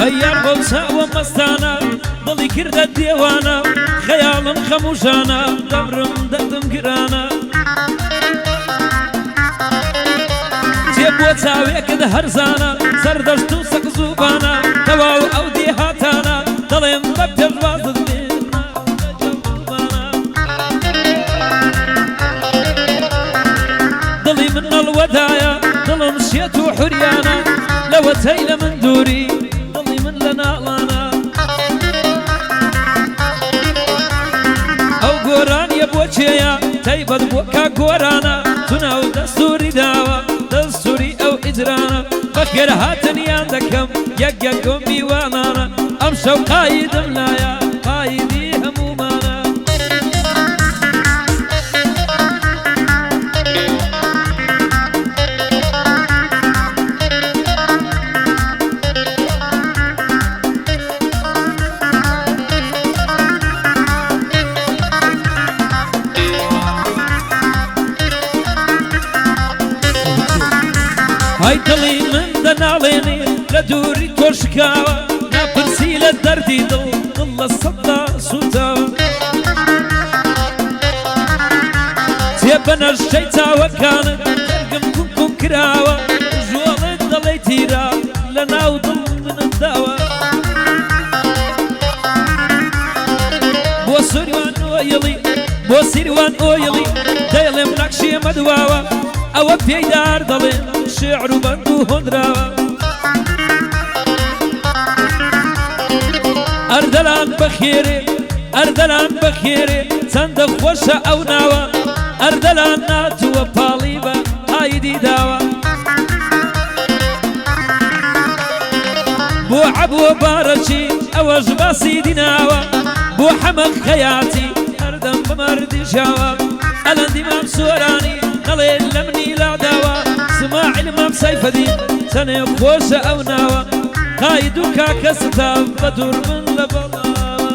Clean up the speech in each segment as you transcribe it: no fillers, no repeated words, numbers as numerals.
هيا بوسا ومستانا ضلي كرد الديوانا خيال خموشانا دبرم دردم كرانا جيب وتاويك هرزانا سردشتو سكزوبانا تواو او ديهاتانا ضليم ببجر واضد ضلي من الودايا ضل مشيت وحريانا لو تيل من دوري ضلي من لنا لانا او قوران يبوشيا تيبد بوكا قورانا تناو دستوري داوا دستوري او اجرانا بخير هاتني عندكم يقاكم بيوانانا امشو قايد ملايا قايدي همومانا هاي دلي من دناليني لدوري تورشكاوا نابرسي للدردي ضل الصدى سوتاوا تيبنا الشيتا وكانت ترقم كنكم كراوا جوال دلي تيرا لنا وضل من الداوا بوسيروان اويلي بوسيروان اويلي دايلم نقشي مدواوا او بيدار ضلين شعر بندو هندراوا اردلان بخيري اردلان بخيري صندوق خوشة او ناوا اردلان ناتو وباليبا هايدي داوا بو عبو بارشي او جباسي ديناوا بو حمق خياتي اردم بمردي جاوا الاندي مام سوراني نلي لمني لا داوا سماع المام سيف دين سنة خوشة او ناوا قايدو كاكستاف بدور من لبلاوا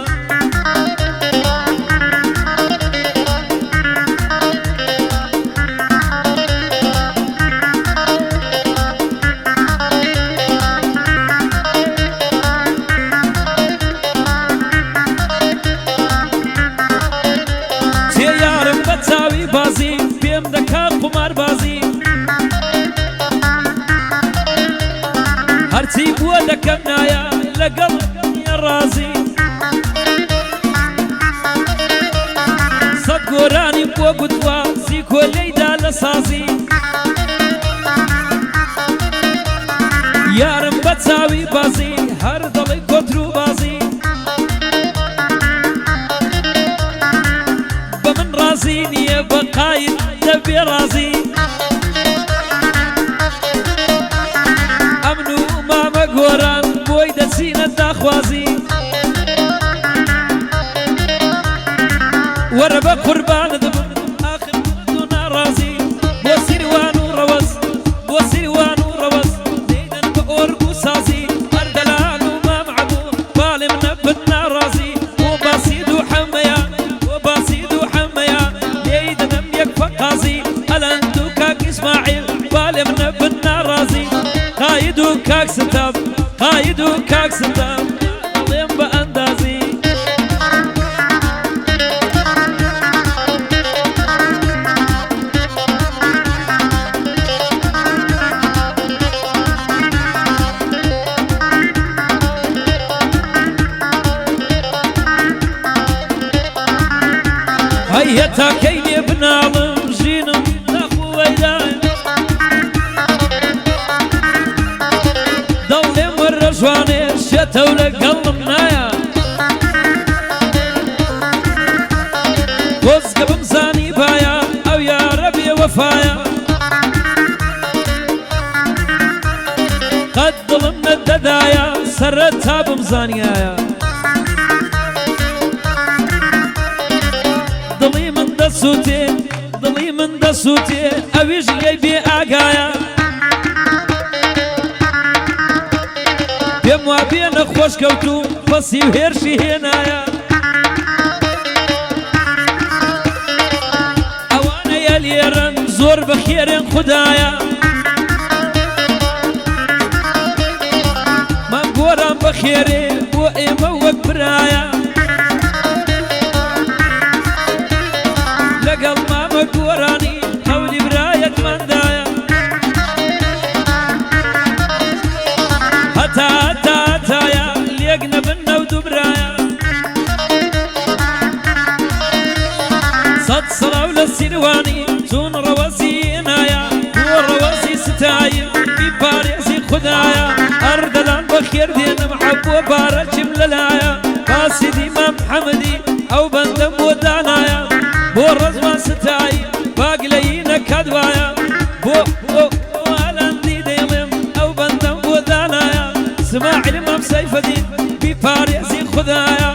تيارم بتاوي بازي بيم دكا قمار بازي هرتي بوا دكنايا لقلب يا رازي صد قراني بوا قدوا سيكو ليدا لسازي يارم بتاوي بازي هر ضلي كترو بازي بمن رازيني بقايد تبي رازي امنو ماما قوران بوي دسينة داخوازي وربا قربان دبن اخر دونا رازي بوسيروان وروز بوسيروان وروز زيدن بأورقو سازي اردلان وما معبو بالم نبتنا رازي وباسيدو حميا وباسيدو حميا ليدن اميك فقازي الانتو كاك اسماعيل بالم نبتنا رازي قايدو كاك ستاب قايدو كاك ستاب ضليم باندازي هيا تاكيني بنالم جينم تاخو ويداي ضلي مرة جواني شتا ولا قلب نايا وزق بمزاني بايا او يا ربي وفايا قد ظلمنا الددايا سرتها بمزانيايا ضلي من دسوتي ضلي من دسوتي اويش لي اقايا بيم وابين خوش كوتو بسي وهرشي هنايا اوانا يا ليرن زور بخير خدايا ما قوران خێرێ بۆ ئێمە وەک برایە لەگەڵ مامە گۆرانی هەولی برایەتمەندایە هەتایە لێک نەبن نەو دوو برایە سەد سەڵاو لە سیروانی چون ڕەوەسی ئێنایە بۆ ڕەوەسی ستایە بیپارێزی خودایە ئەردەلان بە خێر دێنم عەبووە بارەچم لەلایە باسی دیمە محەمەدی ئەو بەندەم بۆ دانایە بۆ ڕەزمان ستایی باگلەیی نەکەدوایە بۆ ئەلەندی دەیڵێم ئەو بەندەم بۆ دانایە سماعیلم ئەم سەیفەدین بیپارێزی خودایە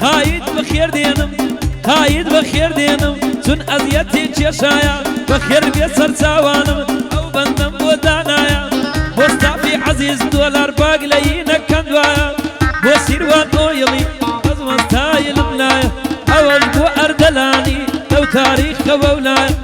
قاید بەخێر دێنم قاید بەخێر دێنم چون ئەزیەتی کێشایە بەخێر بێ سەرچاوانم ئەو بەندەم بۆ دانایە بۆستافی عەزیز دۆلار باگلەیی نەکەندوایە بۆ سیروان ئۆیڵی ئەزمەستایلم لایە ئەوەش بۆ ئەردەلانی لەو تاریخە بەولایە